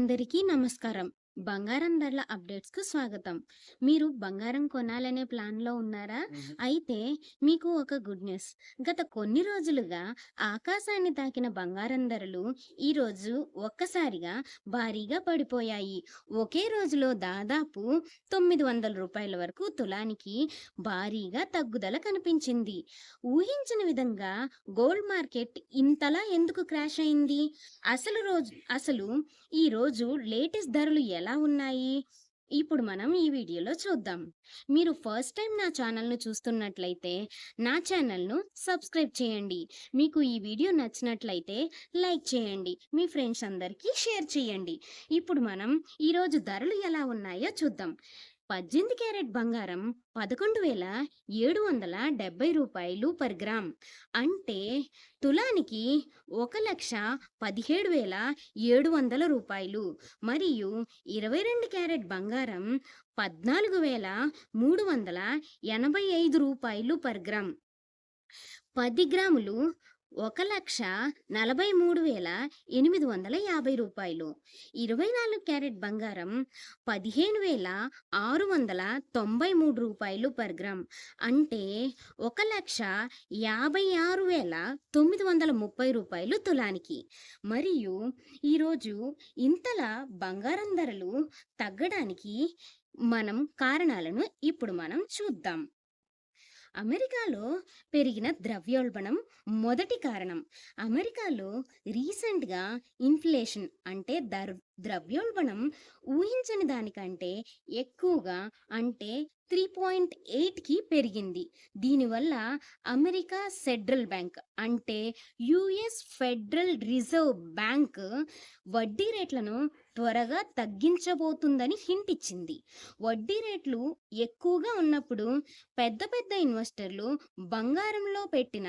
అందరికీ నమస్కారం. బంగారం ధరల అప్డేట్స్‌కు స్వాగతం. మీరు బంగారం కొనాలనే ప్లాన్‌లో ఉన్నారా? అయితే మీకు ఒక గుడ్ న్యూస్. గత కొన్ని రోజులుగా ఆకాశాన్ని తాకిన బంగారం ధరలు ఈరోజు ఒక్కసారిగా భారీగా పడిపోయాయి. ఒకే రోజులో దాదాపు రూ. 900 వరకు తులానికి భారీగా తగ్గుదల కనిపించింది. ఊహించని విధంగా గోల్డ్ మార్కెట్ ఇంతలా ఎందుకు క్రాష్ అయింది? అసలు ఈరోజు లేటెస్ట్ ధరలు ఎలా ఉన్నాయి? ఇప్పుడు మనం ఈ వీడియోలో చూద్దాం. మీరు ఫస్ట్ టైం నా ఛానల్‌ను చూస్తున్నట్లయితే నా ఛానల్‌ను సబ్స్క్రైబ్ చేయండి. మీకు ఈ వీడియో నచ్చినట్లయితే లైక్ చేయండి. మీ ఫ్రెండ్స్ అందరికీ షేర్ చేయండి. ఇప్పుడు మనం ఈరోజు ధరలు ఎలా ఉన్నాయో చూద్దాం. 18 క్యారెట్ బంగారం రూ. 11,770 పర్ గ్రామ్. అంటే తులానికి రూ. 1,17,700. మరియు 22 క్యారెట్ బంగారం రూ. 14,385 పర్ గ్రామ్. 10 గ్రాములు రూ. 1,43,850. 24 క్యారెట్ బంగారం రూ. 15,693 పర్ గ్రామ్. అంటే రూ. 1,56,930 తులానికి. మరియు ఈరోజు ఇంతలా బంగారం ధరలు తగ్గడానికి కారణాలను ఇప్పుడు మనం చూద్దాం. అమెరికాలో పెరిగిన ద్రవ్యోల్బణం మొదటి కారణం. అమెరికాలో రీసెంట్‌గా ఇన్ఫ్లేషన్ అంటే ద్రవ్యోల్బణం ఊహించని దానికంటే ఎక్కువగా అంటే 3.8కి పెరిగింది. దీనివల్ల అమెరికా సెంట్రల్ బ్యాంక్ అంటే యుఎస్ ఫెడరల్ రిజర్వ్ బ్యాంక్ వడ్డీ రేట్లను త్వరగా తగ్గించబోతుందని హింట్ ఇచ్చింది. వడ్డీ రేట్లు ఎక్కువగా ఉన్నప్పుడు పెద్ద పెద్ద ఇన్వెస్టర్లు బంగారంలో పెట్టిన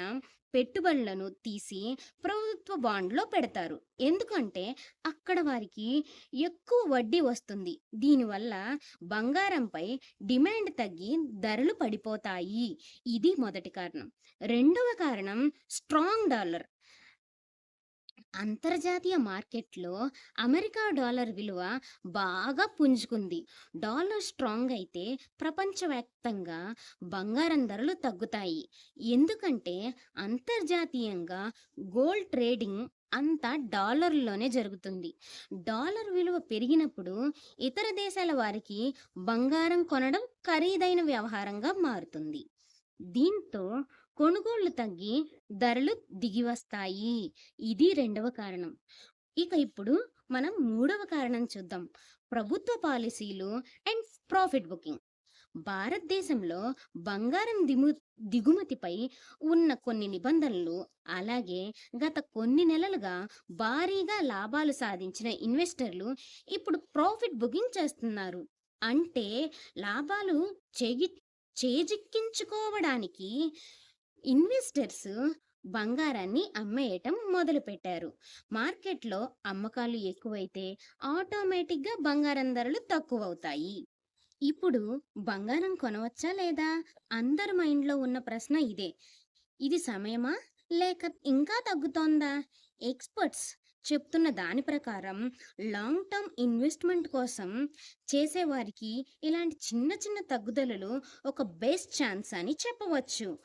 పెట్టుబడులను తీసి ప్రభుత్వ బాండ్‌లో పెడతారు. ఎందుకంటే అక్కడ వారికి ఎక్కువ వడ్డీ వస్తుంది. దీనివల్ల బంగారంపై డిమాండ్ తగ్గి ధరలు పడిపోతాయి. ఇది మొదటి కారణం. రెండవ కారణం స్ట్రాంగ్ డాలర్. అంతర్జాతీయ మార్కెట్‌లో అమెరికా డాలర్ విలువ బాగా పుంజుకుంది. డాలర్ స్ట్రాంగ్ అయితే ప్రపంచవ్యాప్తంగా బంగారం ధరలు తగ్గుతాయి. ఎందుకంటే అంతర్జాతీయంగా గోల్డ్ ట్రేడింగ్ అంతా డాలర్‌లోనే జరుగుతుంది. డాలర్ విలువ పెరిగినప్పుడు ఇతర దేశాల వారికి బంగారం కొనడం ఖరీదైన వ్యవహారంగా మారుతుంది. దీంతో కొనుగోళ్లు తగ్గి ధరలు దిగివస్తాయి. ఇది రెండవ కారణం. ఇప్పుడు మనం మూడవ కారణం చూద్దాం. ప్రభుత్వ పాలసీలు అండ్ ప్రాఫిట్ బుకింగ్. భారతదేశంలో బంగారం దిగుమతిపై ఉన్న కొన్ని నిబంధనలు, అలాగే గత కొన్ని నెలలుగా భారీగా లాభాలు సాధించిన ఇన్వెస్టర్లు ఇప్పుడు ప్రాఫిట్ బుకింగ్ చేస్తున్నారు. అంటే లాభాలు చేజిక్కించుకోవడానికి ఇన్వెస్టర్స్ బంగారాన్ని అమ్మేయటం మొదలుపెట్టారు. మార్కెట్లో అమ్మకాలు ఎక్కువైతే ఆటోమేటిక్గా బంగారం ధరలు తక్కువవుతాయి. ఇప్పుడు బంగారం కొనవచ్చా లేదా? అందరి మైండ్లో ఉన్న ప్రశ్న ఇదే. ఇది సమయమా లేక ఇంకా తగ్గుతోందా? ఎక్స్పర్ట్స్ చెప్తున్న దాని ప్రకారం లాంగ్ టర్మ్ ఇన్వెస్ట్మెంట్ కోసం చేసేవారికి ఇలాంటి చిన్న చిన్న తగ్గుదలలు ఒక బెస్ట్ ఛాన్స్ అని చెప్పవచ్చు.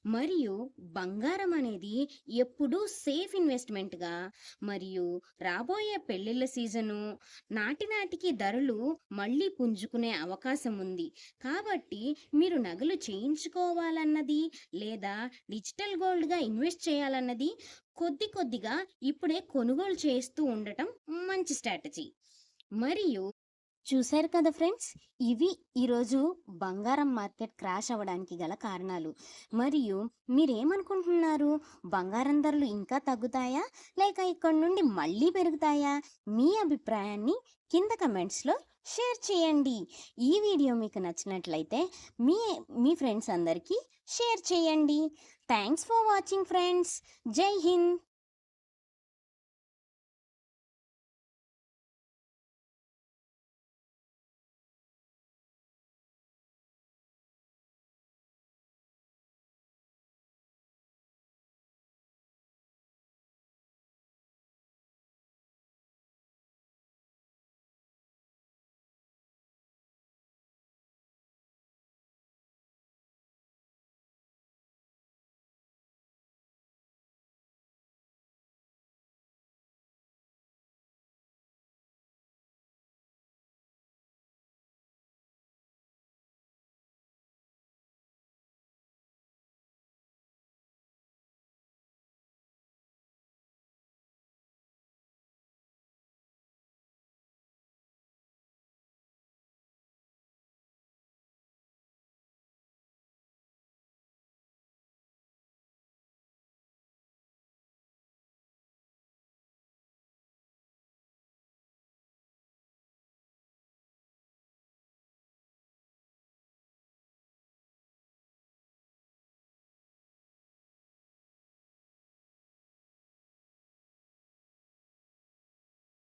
మరియు బంగారం అనేది ఎప్పుడూ సేఫ్ ఇన్వెస్ట్మెంట్గా, మరియు రాబోయే పెళ్ళిళ్ళ సీజను నాటికి ధరలు మళ్ళీ పుంజుకునే అవకాశం ఉంది. కాబట్టి మీరు నగలు చేయించుకోవాలన్నది లేదా డిజిటల్ గోల్డ్గా ఇన్వెస్ట్ చేయాలన్నది కొద్దిగా ఇప్పుడే కొనుగోలు చేస్తూ ఉండటం మంచి స్ట్రాటజీ. మరియు చూశారు కదా ఫ్రెండ్స్, ఇవి ఈరోజు బంగారం మార్కెట్ క్రాష్ అవ్వడానికి గల కారణాలు. మరియు మీరేమనుకుంటున్నారు? బంగారం ధరలు ఇంకా తగ్గుతాయా లేక ఇక్కడ నుండి మళ్ళీ పెరుగుతాయా? మీ అభిప్రాయాన్ని కింద కమెంట్స్లో షేర్ చేయండి. ఈ వీడియో మీకు నచ్చినట్లయితే మీ ఫ్రెండ్స్ అందరికీ షేర్ చేయండి. Thanks for watching friends. జై హింద్.